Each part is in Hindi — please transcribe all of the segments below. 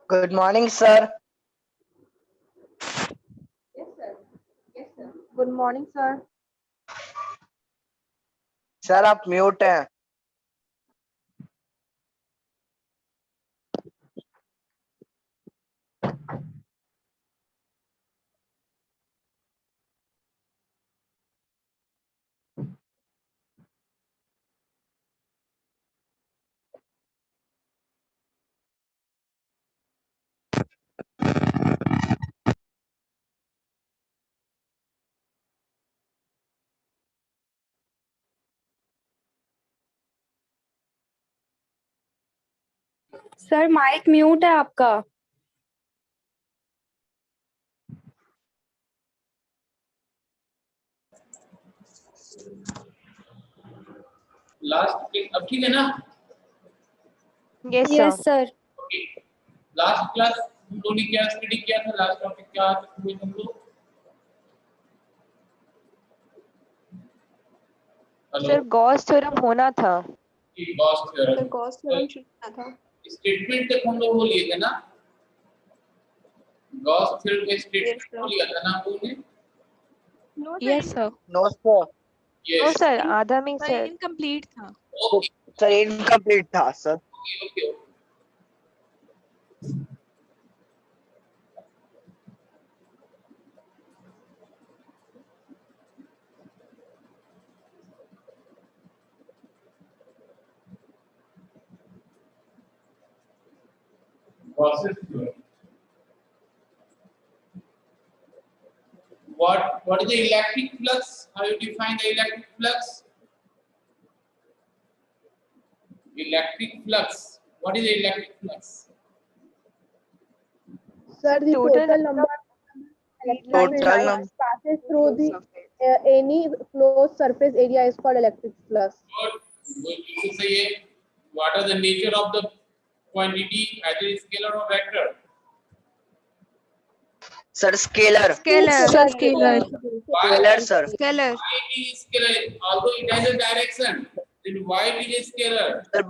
Good morning, sir. Good morning sir. Sir आप म्यूट हैं। सर माइक म्यूट है आपका। लास्ट अब ठीक है ना? Yes sir. Okay, last class हम लोगों ने क्या स्टडी किया था? लास्ट टॉपिक क्या हुए तुम लोग? सर गॉस थ्योरम होना था। Gauss theorem. Sir Gauss theorem शुरू करना था। स्टेटमेंट तक हम लोग वो लिए थे ना? गॉस थ्योरम का स्टेटमेंट वो लिया था ना हम लोगों ने? Yes sir. No sir. No yes. Sir, आधा में सर सर। इनकम्प्लीट था। ओके सर इनकम्प्लीट था sir. Okay. Gauss's theorem. What is the electric flux? How you define the electric flux? Electric flux. What is the electric flux? Sir, the total number Total electric number passes through the any closed surface area is called electric flux. Good. You should say what are the nature of the quantity, either scalar or vector? Sir scalar. Scalar. Scalar sir. Scalar. Why it is scalar? Although it has a direction, then why it is scalar? Sir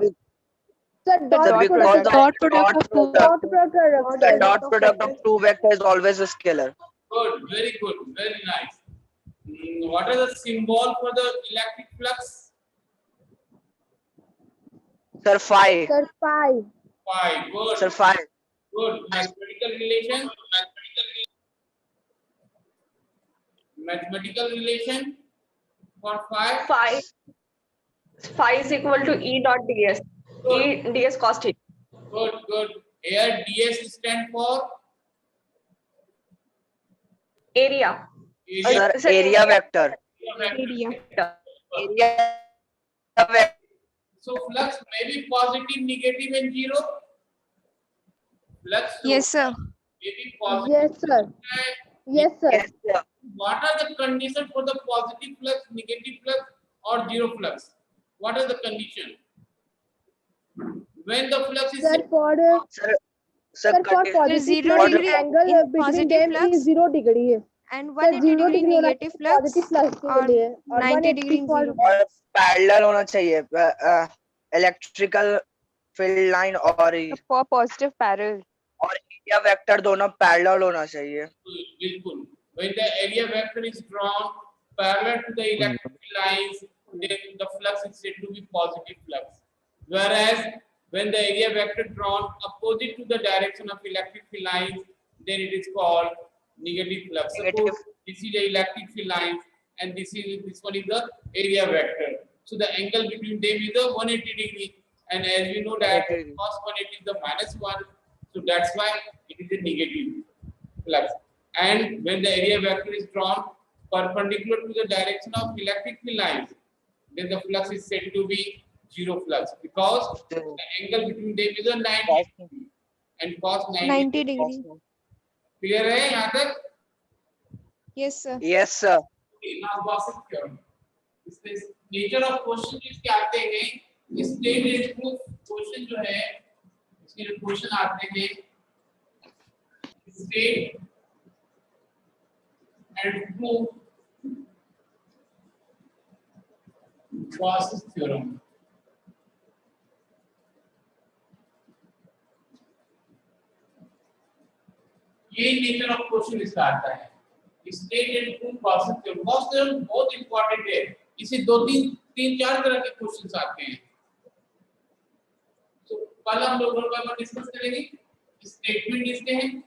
Sir, because the dot product of two. the dot product of two vectors is always a scalar. Good. Very good. Very nice. What are the symbol for the electric flux? Sir phi. Sir, pi. Phi. Good. Sir phi. Good. Mathematical relation. Mathematical relation for phi. Phi is equal to E dot ds. E ds cos theta. Good. Good. Here ds stand for Area. Sir Sir, area vector. Area. Area vector. So flux may be positive, negative, and zero. Flux Yes, sir. may be positive. Yes, sir. Yes, sir. Yes, sir. What are the conditions for the positive flux, negative flux, or zero flux? What are the condition? When the flux is Sir, for Sir for positive zero flux, degree angle in between positive them flux is 0 degree. and Sir, 180 0 degree degree होना negative चाहिए flux positive flux के और लिए और 90 180 degree for zero और पैरेलल होना चाहिए इलेक्ट्रिकल फील्ड लाइन और for positive parallel. Area vector दोनों पैरेलल होना चाहिए। Bilkul. When the area vector is drawn parallel to the electric lines, then the flux is said to be positive flux. Whereas when the area vector drawn opposite to the direction of electric lines, then it is called negative flux. Negative. Suppose this is the electric lines and this one is the area vector. So the angle between them is the 180 degree. And as we know that 180 degree. cos 180 is the -1, so that's why it is a negative flux. And when the area vector is drawn perpendicular to the direction of electric lines, then the flux is said to be zero flux because the angle between them is a 90 degree and cos 90 degree. Clear है यहाँ तक? Yes, sir. Yes sir. Okay, now Gauss's theorem. इसके nature of question इसके आते हैं स्टेट प्रूफ क्वेश्चन जो है इसके जो क्वेश्चन आते हैं state and prove Gauss's theorem. ये नेचर ऑफ क्वेश्चन इसका आता है। State and proof Gauss theorem. Gauss theorem बहुत इंपॉर्टेंट है, इसे दो तीन चार तरह के क्वेश्चंस आते हैं। तो कल हम लोग डिस्कस करेंगे। स्टेटमेंट इसके हैं,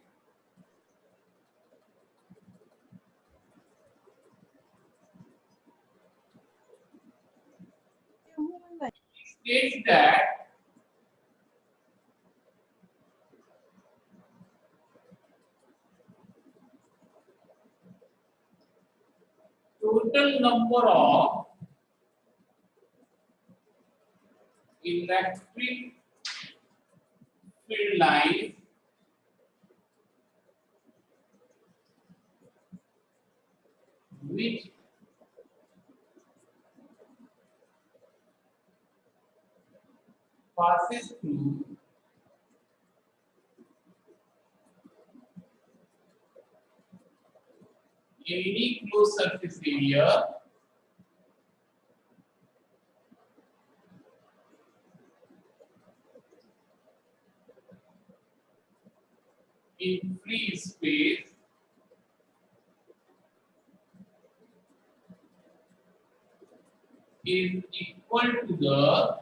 states that total number of electric field lines which passes through any closed surface area in free space is equal to the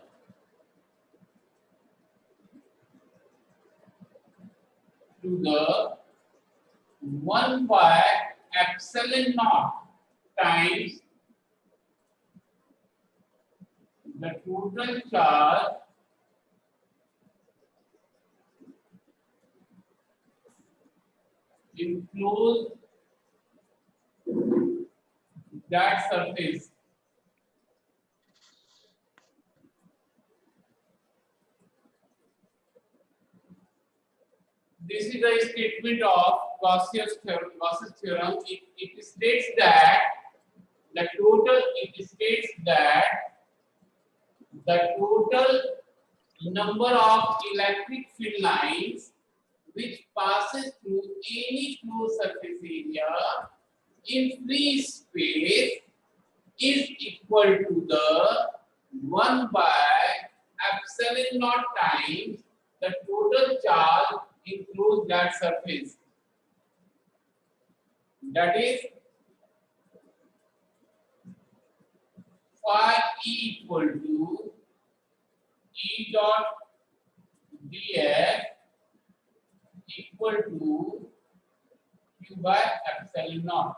1 by epsilon naught times the total charge enclosed that surface. This is the statement of Gauss's theorem. Gauss's theorem. It states that the total number of electric field lines which passes through any closed surface area in free space is equal to the 1 by epsilon naught times the total charge enclosed that surface. That is phi E equal to E dot dS equal to Q by epsilon naught.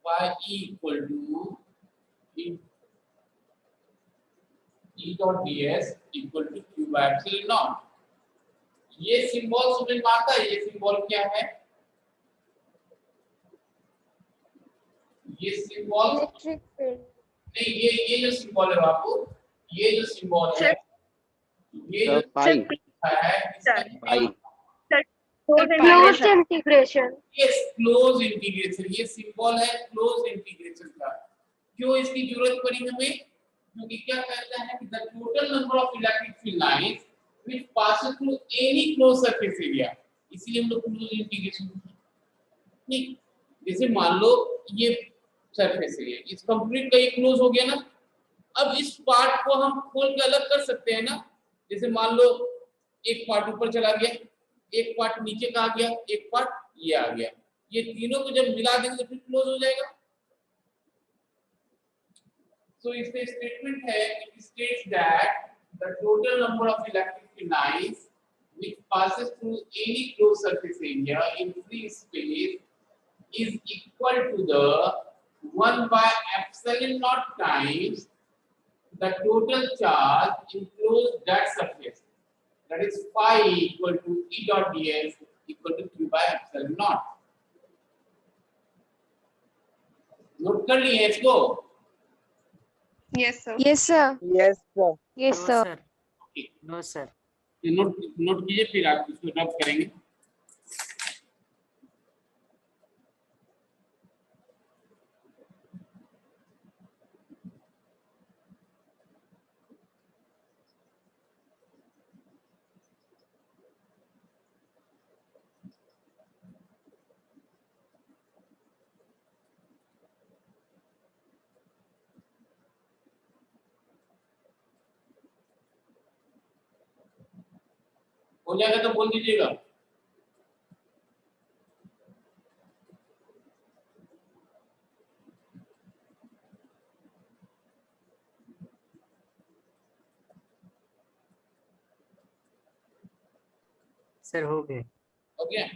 Phi E equal to E dot ds equal to Q by epsilon naught. ये सिंबल समझ में आता है? ये सिंबल क्या है? ये सिंबल इलेक्ट्रिक फील्ड। नहीं, ये जो सिंबल है बाबू, ये जो सिंबल है, ये जो पाई है इसका पाई Closed integration. Yes close integration. ये सिंबल है क्लोज इंटीग्रेशन का। क्यों इसकी जरूरत पड़ी हमें? क्योंकि क्या कहता है कि the total number of electric field lines which pass through any close surface area, इसलिए हम लोग क्लोज इंटीग्रेशन। ठीक, जैसे मान लो ये सरफेस एरिया, इस कंप्लीट का ये क्लोज हो गया ना। अब इस पार्ट को हम खोल के अलग कर सकते हैं ना। जैसे मान लो एक पार्ट ऊपर चला गया, एक पार्ट नीचे का आ गया, एक पार्ट ये आ गया, ये तीनों को जब मिला देंगे तो फिर क्लोज हो जाएगा। So if the statement है, it states that the total number of electric field lines which passes through any closed surface area in free space is equal to the 1 by epsilon naught times the total charge enclosed that surface. That is phi equal to E dot ds equal to Q by epsilon naught. Note कर लिए इसको? Yes, sir. yes sir Yes, no sir. Sir no sir ये नोट कीजिए, फिर आप इसको रब करेंगे। हो जाएगा तो बोल दीजिएगा। सर हो गए। ओके,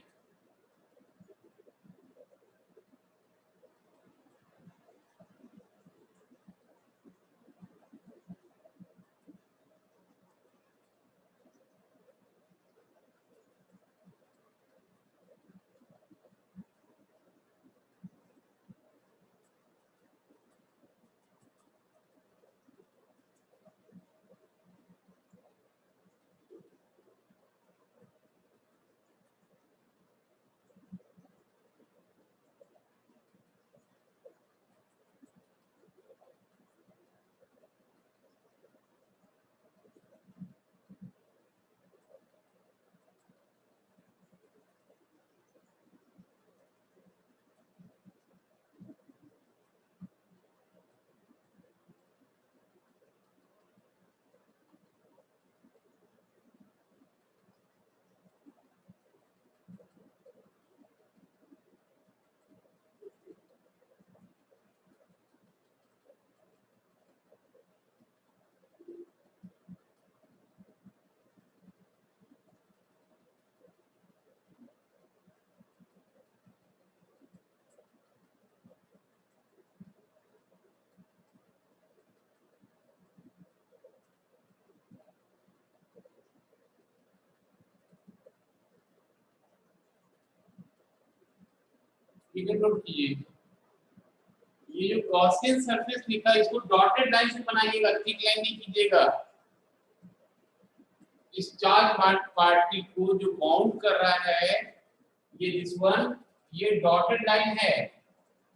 ठीक है, नोट कीजिए। ये जो गॉसियन सरफेस लिखा है इसको डॉटेड लाइन से बनाइएगा, थिक लाइन नहीं कीजिएगा। इस चार्ज पार्टिकल को जो बाउंड कर रहा है ये दिस वन, ये डॉटेड लाइन है,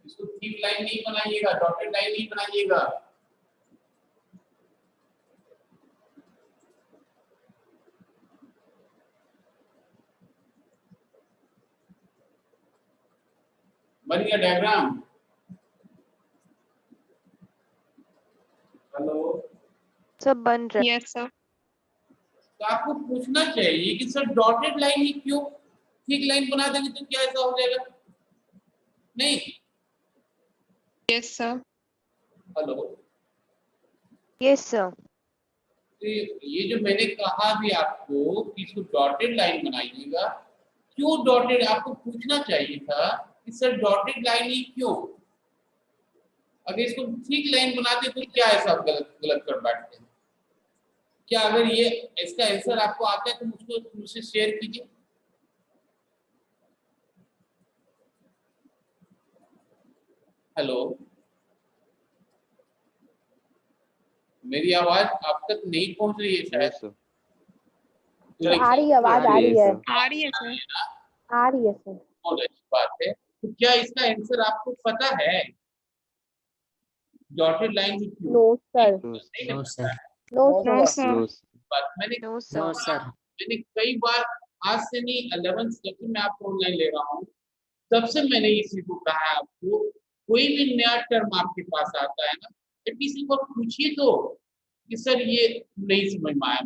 इसको थिक लाइन नहीं बनाइएगा, डॉटेड लाइन नहीं बनाइएगा। बन गया डायग्राम? हेलो, सब बन रहा Yes, sir. तो आपको पूछना चाहिए कि सर डॉटेड लाइन ही क्यों, थिक लाइन बना देंगे तो क्या ऐसा हो जाएगा? नहीं, Yes, sir. हेलो, है। Yes sir. तो ये जो मैंने कहा भी आपको कि इसको डॉटेड लाइन बनाइएगा, क्यों डॉटेड, आपको पूछना चाहिए था कि सर डॉटेड लाइन ही क्यों? अगर इसको थिक लाइन बनाते तो क्या ऐसा गलत गलत कर बैठते हैं? क्या अगर ये इसका आंसर आपको आता है तो मुझसे शेयर कीजिए। हेलो, मेरी आवाज आप तक नहीं पहुंच रही है शायद। तो आ रही है, आवाज आ रही है, आ रही है सर। आ रही है सर। बहुत अच्छी बात है। तो क्या इसका आंसर आपको पता है? डॉटेड लाइन ही क्यों? नो सर, नहीं नो पता सर। है। No No, sir. sir. बात मैंने नो नो सर। सर। मैंने कई बार, आज से नहीं 11th सेक्शन में आपको ऑनलाइन ले रहा हूँ, तब से मैंने इसी को कहा है आपको, कोई भी नया टर्म आपके पास आता है ना, एटलीस्ट एक बार पूछिए तो कि सर ये नहीं समझ में आया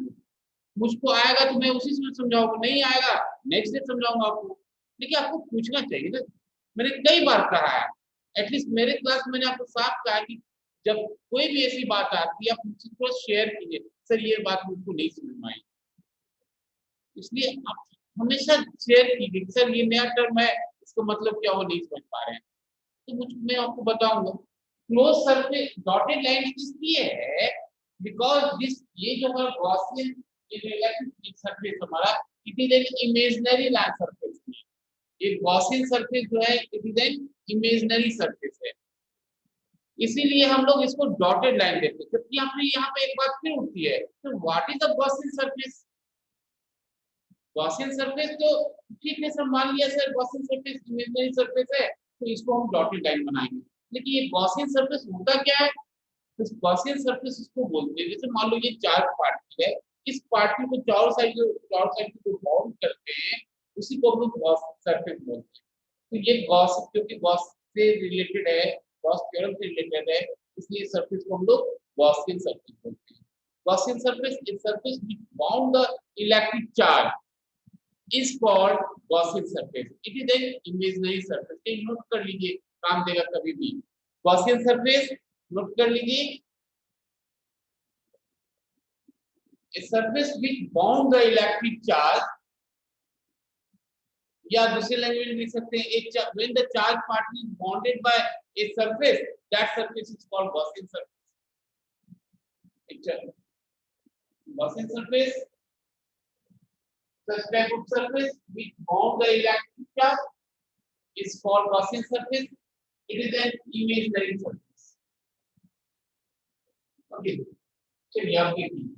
मुझको आएगा तो मैं उसी समय समझाऊंगा, नहीं आएगा नेक्स्ट डे समझाऊंगा आपको, लेकिन आपको पूछना चाहिए ना। मैंने कई बार कहा है, एटलीस्ट मेरे क्लास में मैंने आपको साफ कहा कि जब कोई भी ऐसी बात आती है आप मुझसे थोड़ा शेयर कीजिए, सर ये बात मुझको नहीं समझ में आई, इसलिए आप हमेशा शेयर कीजिए, सर ये नया टर्म है इसका मतलब क्या, वो नहीं समझ पा रहे हैं तो मैं आपको बताऊंगा। क्लोज सरफेस डॉटेड लाइन इसलिए है बिकॉज दिस, ये जो हमारा गॉसियन इलेक्ट्रिक सरफेस हमारा, it is an imaginary line surface, ये गॉसियन सरफेस जो है it is an imaginary surface है, इसीलिए हम लोग इसको डॉटेड लाइन देते हैं। जबकि यहाँ पे एक बात फिर उठती है, तो what is a Gaussian surface? Gaussian surface तो ठीक है सर, मान लिया sir Gaussian surface imaginary surface है तो इसको हम डॉटेड लाइन बनाएंगे, लेकिन ये गॉसियन सरफेस होता क्या है? तो गॉसियन सरफेस इसको बोलते हैं, जैसे मान लो ये चार्ज पार्टिकल है, इस पार्टिकल को चारों साइड को बाउंड करते हैं, उसी को हम लोग गॉसियन सरफेस बोलते हैं। तो ये गॉस, क्योंकि गॉस से रिलेटेड है, गॉस थ्योरम से रिलेटेड है, इसलिए सरफेस को हम लोग गॉसियन सरफेस बोलते हैं। Gaussian surface is surface which bound the electric charge, is called Gaussian surface. It is an imaginary surface. ये नोट कर लीजिए, काम देगा कभी भी. Gaussian surface नोट कर लीजिए. A surface which bound the electric charge, या दूसरे लैंग्वेज में लिख सकते हैं एक when the charge particles is bounded by a surface, that surface is called Gaussian surface. Gaussian surface, such type of surface which bound the electric charge is called Gaussian surface. It is an imaginary surface. Okay, चलिए आप देखिए.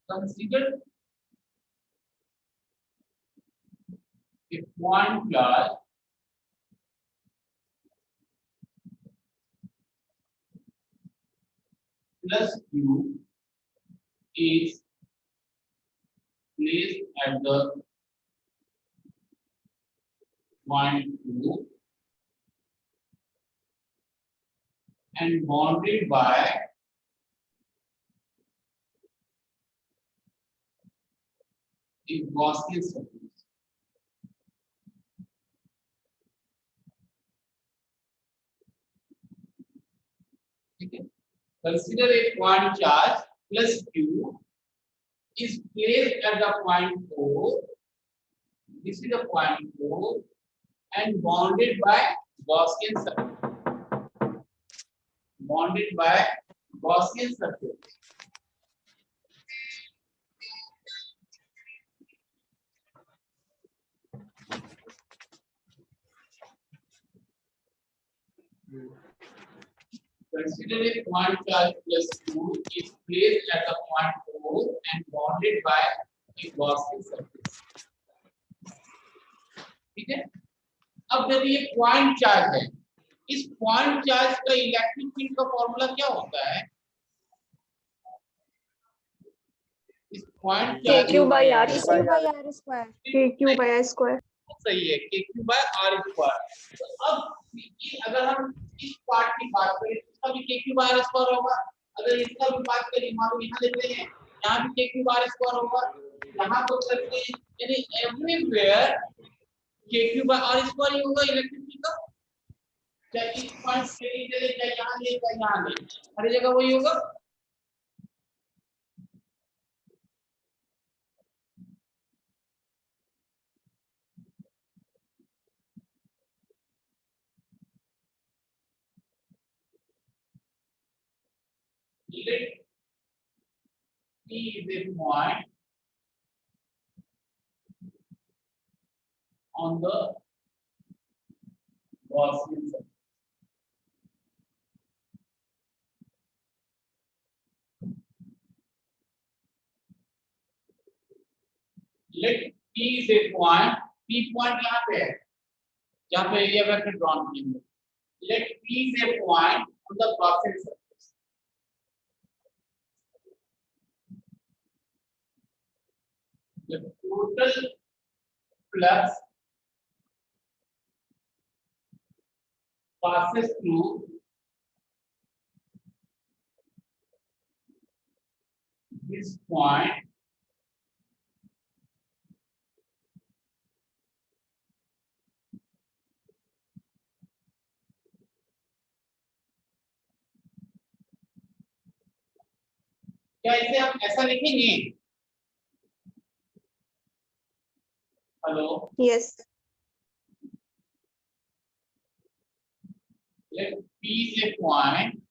Consider a point charge plus Q is placed at the point Q and bounded by a Gaussian surface. Okay. Consider a point charge plus Q is placed at the point O. This is the point O and bounded by Gaussian surface. Bounded by Gaussian surface. Consider a point charge plus Q is placed at the point O and bounded by a Gaussian surface. ठीक है? अब यदि ये पॉइंट चार्ज है, इस पॉइंट चार्ज का इलेक्ट्रिक फील्ड का फॉर्मूला क्या होता है? इस point charge KQ by R square. KQ by R square. सही है, KQ by R स्क्वायर. तो अब अगर हम इस पार्ट की बात करें, इसका भी KQ by R स्क्वायर होगा. अगर इसका भी बात करें, मान लो यहाँ लेते हैं, यहाँ भी KQ by R स्क्वायर होगा. यहाँ तो करते हैं, यानी everywhere KQ by R square ही होगा इलेक्ट्रिक फील्ड का. चाहे इस पॉइंट से ले, चाहे यहाँ ले, चाहे यहाँ ले, हर जगह वही होगा. Let P is a point on the Gaussian surface. Let P is a point. P point यहाँ पे है, जहाँ पे एरिया वेक्टर ड्रॉन किया. Let P is a point on the Gaussian surface. The total flux passes through this point क्या इसे हम ऐसा लिखेंगे? Hello, Yes. let P is a point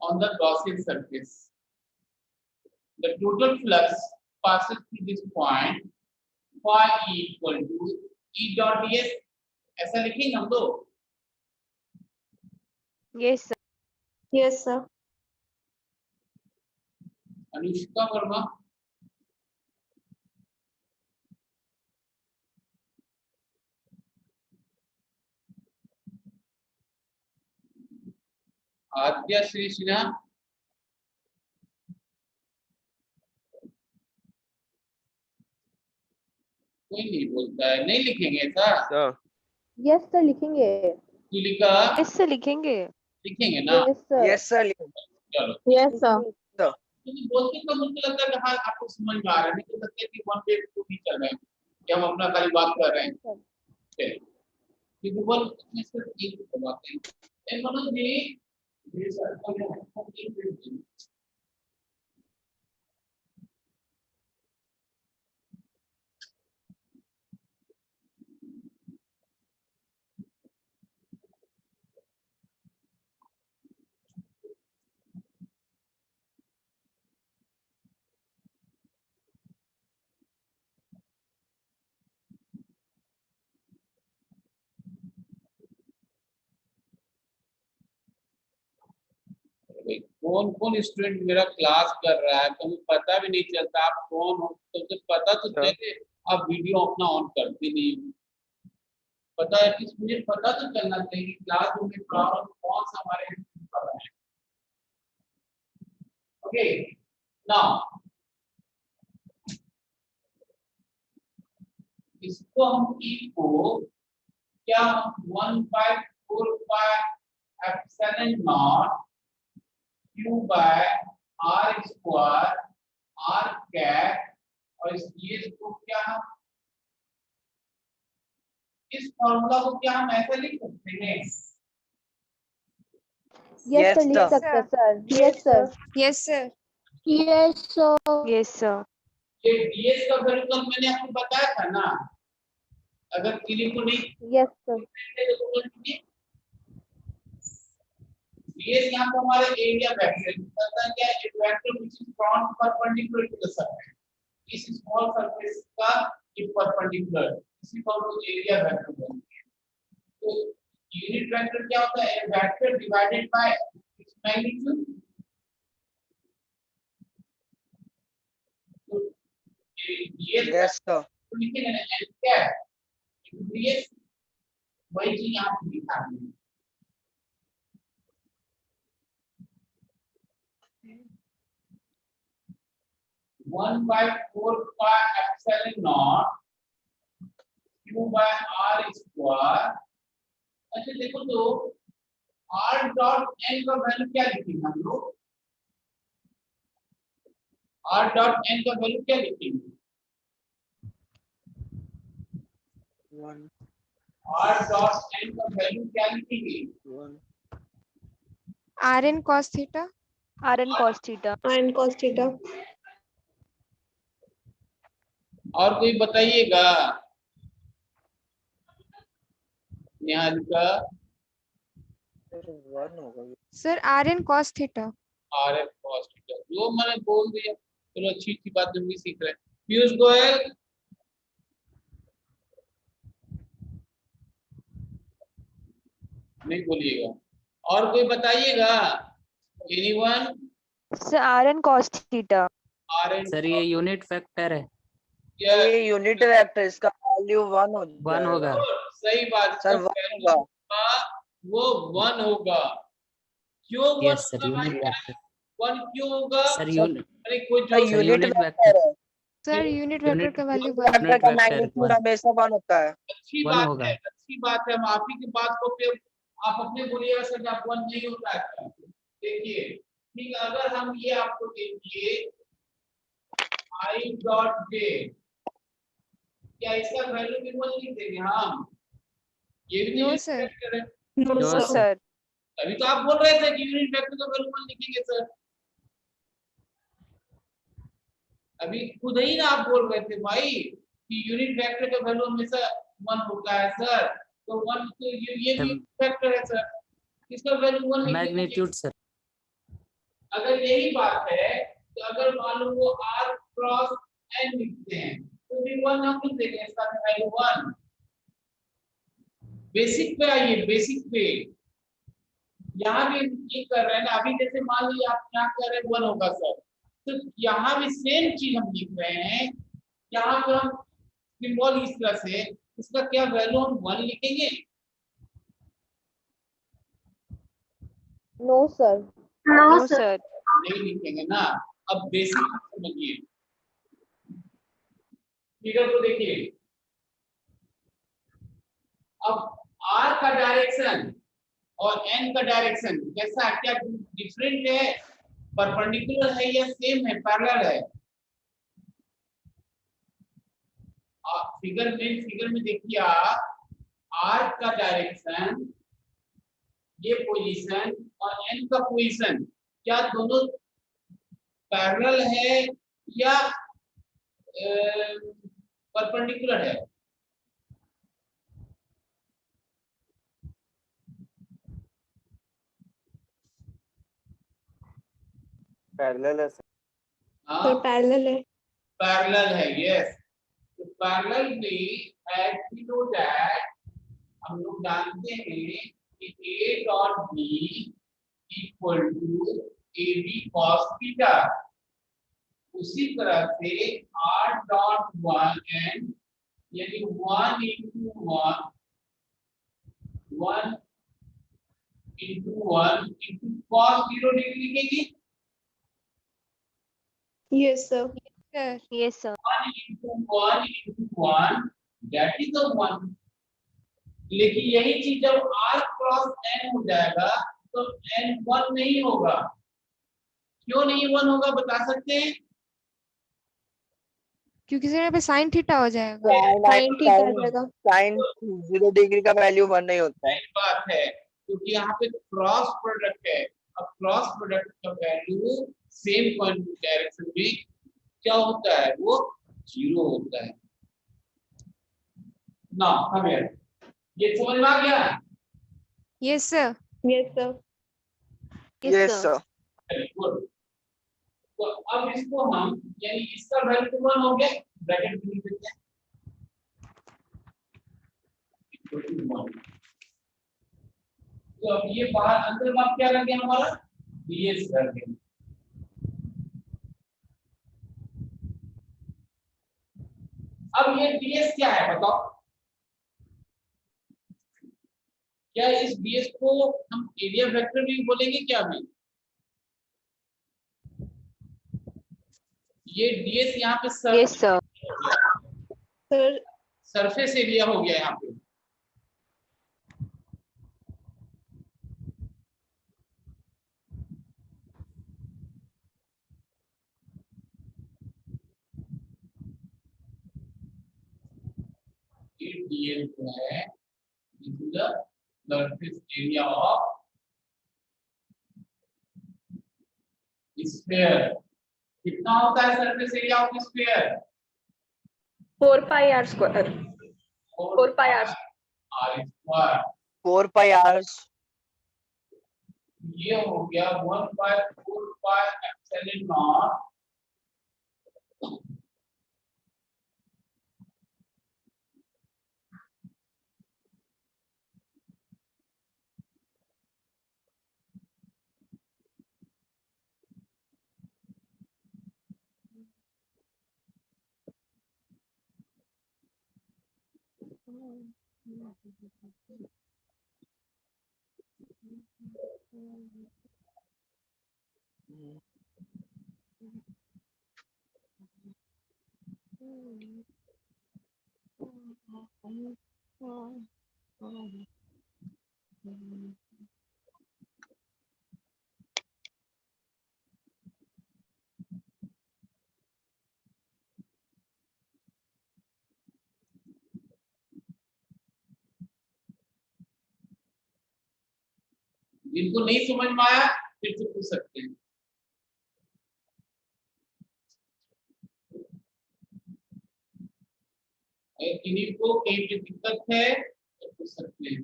on the Gaussian surface. The total flux passes through this point. Phi equal to E dot ds. ऐसा लिखेंगे हम लोग. Yes, sir. Yes, sir. Anushka Verma. आद्या श्री सिन्हा. कोई नहीं बोलता है, नहीं लिखेंगे ऐसा. Yes sir, लिखेंगे. तू लिखा, Yes sir, लिखेंगे. लिखेंगे ना? Yes sir. Yes sir. चलो Yes, sir. क्योंकि बोलते तो मुझे लगता है कि हाँ आपको समझ में आ रहा है, नहीं तो लगता है कि वन वे टू भी चल रहे हैं कि हम अपना खाली बात कर रहे हैं. Yes, sir. चलिए, कि गूगल में से एक बात है. एंड मनोज जी, ये सर कौन कौन स्टूडेंट मेरा क्लास कर रहा है, तो मुझे पता भी नहीं चलता आप कौन हो. तो मुझे पता तो चले, आप वीडियो अपना ऑन करते नहीं हो. पता है कि मुझे पता तो चलना चाहिए कि क्लास रूम में कौन सा हमारे स्टूडेंट कर रहा है. ओके नाउ इसको हम ई को क्या 1/4 epsilon nought q by r square r cap, और इस ये को क्या हम इस फॉर्मूला को क्या हम ऐसे लिख सकते हैं? Yes sir, लिख sir. सकते हैं sir. Yes sir. Yes, sir. Yes sir. Yes sir. ये ds का वैल्यू कल मैंने आपको बताया था ना, अगर किसी को नहीं Yes sir. ds यहाँ पे हमारे एरिया वेक्टर पता क्या है, एक vector which is drawn perpendicular to the surface. इस स्मॉल सरफेस का ये परपेंडिकुलर, इसी को हम लोग एरिया वेक्टर बोलते हैं. तो यूनिट वेक्टर क्या होता है? Vector divided by its magnitude. तो ये Yes sir. तो लिखेंगे ना n कैप ds, वही चीज यहाँ पे लिखा है. One by 4 pi epsilon nought q by r square. अच्छा देखो तो r डॉट n का वैल्यू क्या लिखेंगे हम लोग? r डॉट n का वैल्यू क्या लिखेंगे? One, r डॉट n का वैल्यू क्या लिखेंगे? one. Rn cos theta. Rn cos theta. And cos theta. और कोई बताइएगा? निहारिका. One होगा. Sir, Rn cos theta. r cos theta जो मैंने बोल दिया. चलो अच्छी अच्छी बात हम भी सीख रहे हैं. पीयूष गोयल, नहीं बोलिएगा. और कोई बताइएगा? Anyone? Sir, Rn cos theta. rn sir ये यूनिट फैक्टर है, ये यूनिट वेक्टर, इसका वैल्यू 1 हो वन होगा. सही बात सर, इसका 1 value होगा. वो 1 होगा. क्यों 1 यस सर यूनिट फैक्टर. 1 क्यों होगा? सर यूनिट अरे कोई सर, जो यूनिट unit वेक्टर है. Sir, unit vector Unit- का value Unit 1. वेक्टर का vector मैग्नीट्यूड one. हमेशा 1 होता है. अच्छी 1 बात होगा. है, अच्छी बात है. हम आप ही की बात को फिर आप अपने बोलिएगा सर आप 1 नहीं होता है. देखिए ठीक है, अगर हम ये आपको देखिए i डॉट j, क्या इसका वैल्यू भी 1 लिख देंगे हम? ये भी No, यूनिट sir. वेक्टर है. No, No, No sir. sir. अभी तो आप बोल रहे थे कि यूनिट वेक्टर का वैल्यू 1 लिखेंगे सर. अभी खुद ही ना आप बोल रहे थे भाई कि यूनिट वेक्टर का वैल्यू हमेशा 1 होता है सर. तो 1 तो ये भी वेक्टर है सर, इसका वैल्यू 1 लिखेंगे. Magnitude sir. अगर यही बात है तो अगर मान लो वो r क्रॉस n लिखते हैं तो भी 1 हम लिख देंगे, इसका वैल्यू 1. बेसिक पे आइए, बेसिक पे यहाँ भी ये कर रहे हैं ना. अभी जैसे मान लीजिए आप क्या कर रहे हैं 1 होगा सर, तो यहाँ भी सेम चीज हम लिख रहे हैं. यहाँ पर हम सिंबल इस तरह से, इसका क्या वैल्यू हम 1 लिखेंगे? No sir. No sir. नहीं लिखेंगे ना. अब बेसिक समझिए, फिगर को देखिए. अब आर का डायरेक्शन और एन का डायरेक्शन कैसा, क्या डिफरेंट है, परपेंडिकुलर है या सेम है, पैरेलल है? फिगर में देखिए आप, आर का डायरेक्शन, ये पोजीशन और एन का पोजीशन, क्या दोनों पैरेलल है या परपेंडिकुलर है? पैरेलल है सर। हाँ, पैरेलल है। पैरेलल है, यस। तो पैरेलल में एज वी नो दैट, हम लोग जानते हैं कि A dot B equal to A B cos theta. उसी तरह से आर डॉट वन एन, यानी 1 into 1 1 into 1 into cos 0 degree लिखेंगे। Yes sir. Sir Yes, sir. 1 into 1 into 1 that is the 1। लेकिन यही चीज जब r क्रॉस n हो जाएगा तो n 1 नहीं होगा। क्यों नहीं 1 होगा बता सकते हैं? क्योंकि सर यहाँ पे साइन थीटा हो जाएगा। साइन थीटा आ जाएगा। साइन 0 डिग्री का वैल्यू 1 नहीं होता है। सही बात है, क्योंकि यहाँ पे क्रॉस प्रोडक्ट है। अब क्रॉस प्रोडक्ट का वैल्यू सेम पॉइंट डायरेक्शन में क्या होता है, वो 0 होता है ना। हमें ये समझ में आ गया? Yes sir. Yes sir. Yes, yes sir. Sir. Very good. तो अब इसको हम, यानी इसका वैल्यू 1 हो गया, ब्रैकेट में लिख देते हैं इक्वल टू 1। तो अब ये बाहर अंदर भाग क्या लग गया हमारा, ds लग गया। अब ये ds क्या है बताओ? क्या इस ds को हम एरिया वेक्टर भी बोलेंगे क्या अभी? ये ds यहाँ पे Yes, sir. Sir surface area हो गया यहाँ पे। ये ds जो है, this is the surface area of sphere। कितना होता है surface area of sphere? 4 pi r square। 4 pi r। r square. 4 pi hours। ये हो गया 1/4 pi epsilon नॉट जिनको नहीं समझ में आया फिर से पूछ सकते हैं। अगर किन्हीं को कहीं पे दिक्कत है तो पूछ सकते हैं।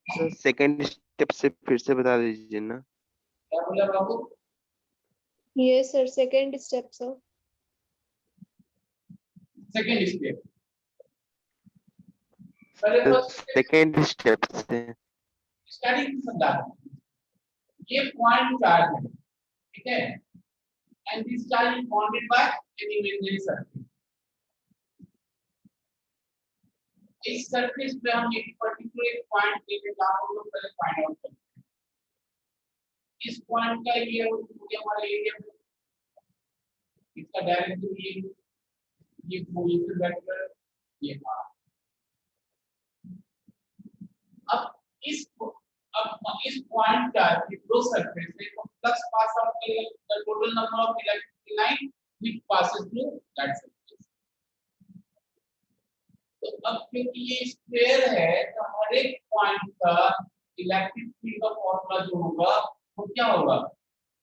सर सेकंड स्टेप से फिर से बता दीजिए ना। क्या बोला बाबू? Yes sir. Second step sir. Second step पहले तो सेकंड स्टेप से स्टार्टिंग समझा। ये पॉइंट चार्ज है, ठीक है, and this charge is bounded by an imaginary surface. इस सरफेस पे हम एक पर्टिकुलर पॉइंट लेके हम लोग पहले फाइंड आउट करते हैं। इस पॉइंट का ये हो गया हमारा एरिया, इसका डायरेक्शन ये, ये पोजीशन वेक्टर, ये r। अब इस पॉइंट चार्ज की दो सरफेस से फ्लक्स पास आउट करेगा the total number of electric line which passes through that surface. तो अब क्योंकि ये स्क्वायर है तो हर एक पॉइंट का इलेक्ट्रिक फील्ड का फॉर्मूला जो होगा वो क्या होगा,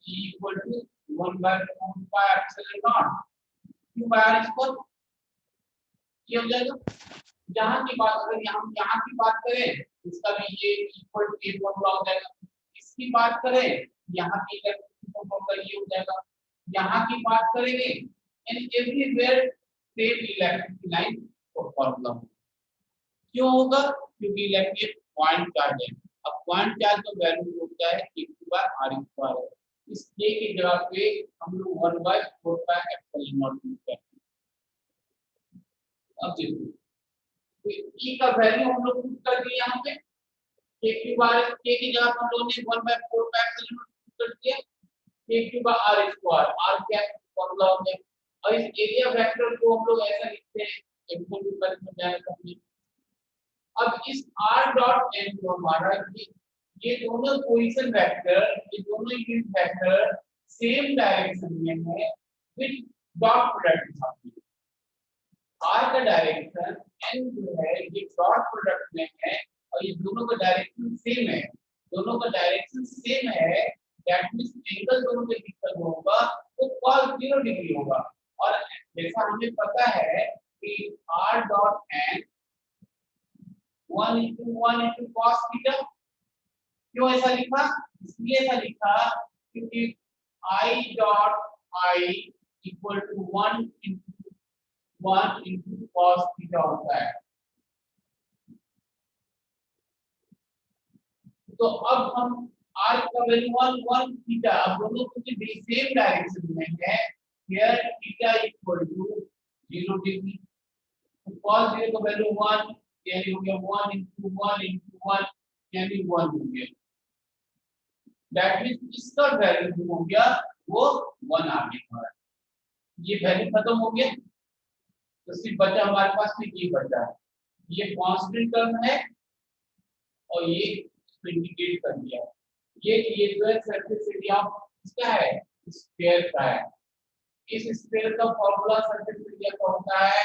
E equal to 1 by 4 pi epsilon nought q by r square. ये हो जाएगा। यहाँ की बात अगर यहाँ की बात करें इसका भी ये इक्वल टू a फॉर्मूला हो जाएगा। इसकी बात करें यहाँ की इलेक्ट्रिक फॉर्मूला ये हो जाएगा। यहाँ की बात करेंगे in everywhere same electric line को फॉर्मूला होगा। क्यों होगा, क्योंकि इलेक्ट्रिक पॉइंट चार्ज है। अब पॉइंट चार्ज का वैल्यू होता है q बाय r स्क्वायर है। इस k की जगह पे हम लोग 1 by 4 pi epsilon nought use करते हैं। अब देखो तो e का वैल्यू हम लोग पुट कर दिए यहाँ पे k की जगह हम लोगों ने 1 by 4 pi epsilon nought put कर दिया। k by r square, r क्या फॉर्मूला होता है। और इस एरिया वेक्टर को हम लोग ऐसा लिखते हैं इक्वल टू पर समझाया हमने। अब इस r डॉट n जो हमारा ये दोनों पोजीशन वेक्टर, ये दोनों यूनिट वेक्टर सेम डायरेक्शन में है विद डॉट प्रोडक्ट के साथ। r का डायरेक्शन n जो है ये डॉट प्रोडक्ट में है और ये दोनों का डायरेक्शन सेम है। दोनों का डायरेक्शन सेम है, दैट मींस एंगल दोनों के बीच का जो होगा वो cos 0 डिग्री होगा। और जैसा हमें पता है कि r dot n 1 into cos theta. क्यों ऐसा लिखा, इसलिए ऐसा लिखा क्योंकि I dot I equal to 1 into cos theta होता है। तो अब हम r का वैल्यू 1 थीटा, अब दोनों क्योंकि सेम डायरेक्शन में है, here theta equal to 0 degree. तो cos 0 का वैल्यू 1 यानी हो गया 1 into 1 यानी 1 हो गया। दैट मींस इसका वैल्यू जो हो गया वो 1 आ गया। ये वैल्यू खत्म हो गया तो सिर्फ बचा हमारे पास में ये बचा है, ये कांस्टेंट टर्म है और ये इसको इंडिकेट कर दिया। ये जो है सरफेस एरिया इसका है, स्फीयर का है। इस स्फीयर का फॉर्मूला सरफेस एरिया का होता है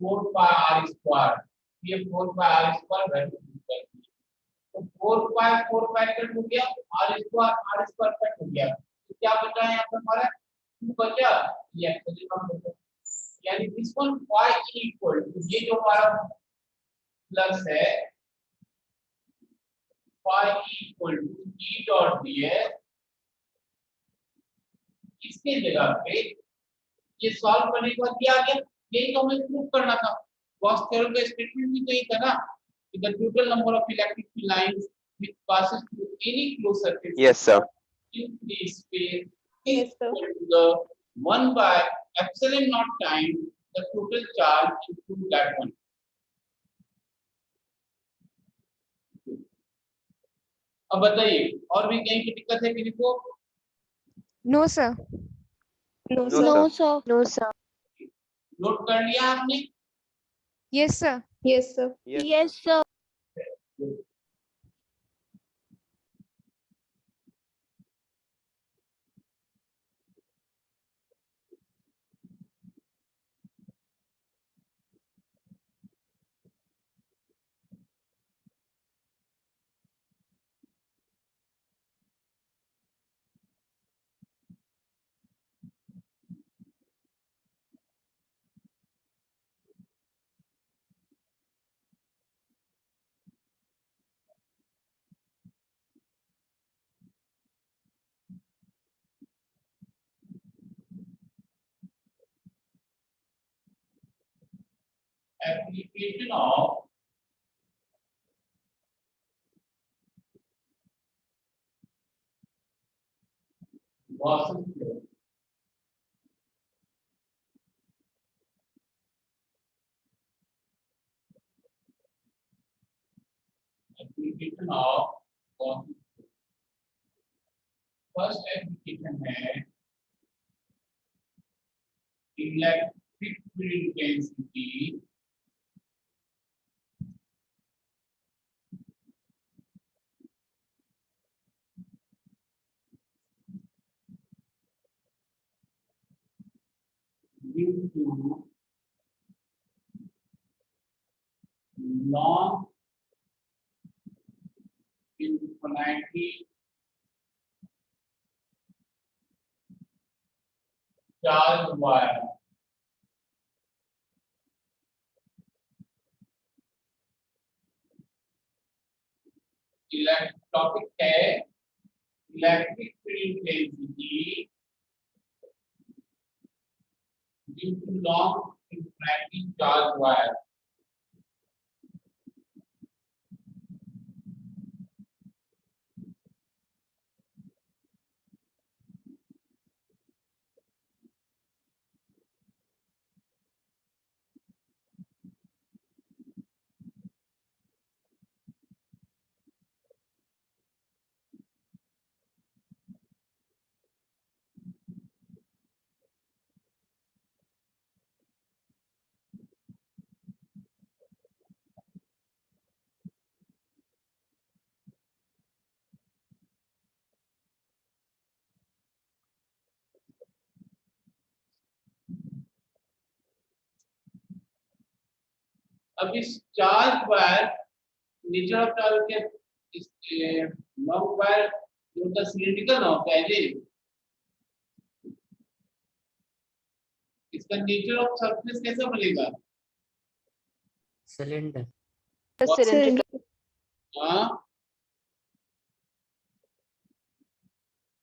4 पाई r स्क्वायर। ये 4 पाई r स्क्वायर वैल्यू तो 4 पाई कट हो गया, r स्क्वायर कट हो गया। तो क्या बचा है यहाँ पर हमारा 2 बचा, ये एप्सिलॉन बचा। यानी this one y equal to ये जो हमारा प्लस है y equal to e dot ds। इसके जगह पे ये सॉल्व करने के बाद क्या आ गया, यही तो हमें प्रूव करना था। गॉस थ्योरम का स्टेटमेंट भी तो यही था ना कि the total number of electric lines which passes through any closed surface Yes, sir. in free space Yes, is sir. equal to the 1 by epsilon naught time the total charge into that one. अब बताइए और भी कहीं की दिक्कत है किसी को? No sir. No, sir. No, sir. Note कर लिया आपने? Yes sir. Yes, sir. Yes, sir. Application of Gaussian theorem. Application of Gaussian theorem. First application है electric electric field intensity due to long infinity charge wire topic है electric field intensity due to long infinity charge wire. अब इस charge wire nature of charge के इस लॉन्ग वायर जो होता है सिलिंड्रिकल होता है जी, इसका नेचर ऑफ सरफेस कैसा बनेगा? सिलेंडर। Cylindrical. हाँ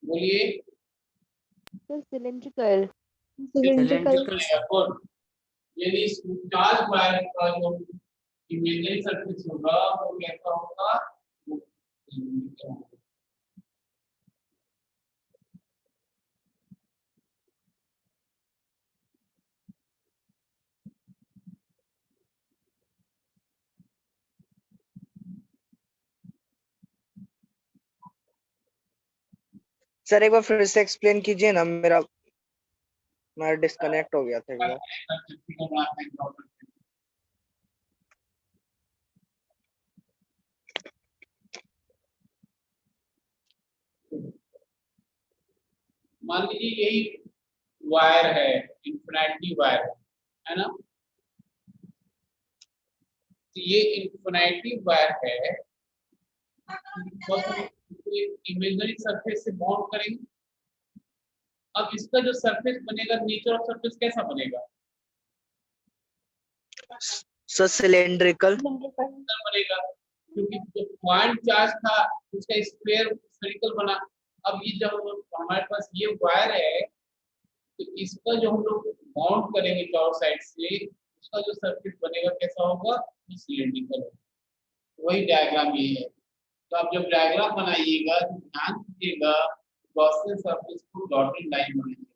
बोलिए। Cylindrical. सिलेंड्रिकल। यानी चार्ज वायर का जो इमेजिनरी सरफेस होगा वो कैसा होगा? वो cylindrical होगा। सर एक बार फिर से एक्सप्लेन कीजिए ना, मेरा डिस्कनेक्ट हो गया था एक बार। मान लीजिए यही वायर है, इन्फिनिटी वायर है ना, तो ये इन्फिनिटी वायर है, इमेजिनरी सरफेस से बाउंड करेंगे। अब इसका जो सरफेस बनेगा, नेचर ऑफ सरफेस कैसा बनेगा? सर सिलेंड्रिकल बनेगा, क्योंकि जो पॉइंट चार्ज था उसका स्क्वायर स्फेरिकल बना। अब ये जब हमारे पास ये वायर है तो इसका जो हम लोग माउंट करेंगे चारों साइड से, उसका जो सरफेस बनेगा कैसा होगा? सिलेंड्रिकल होगा। वही डायग्राम ये है। तो आप जब डायग्राम बनाइएगा तो ध्यान दीजिएगा क्रॉसिंग सरफेस को डॉटेड लाइन बनाइए।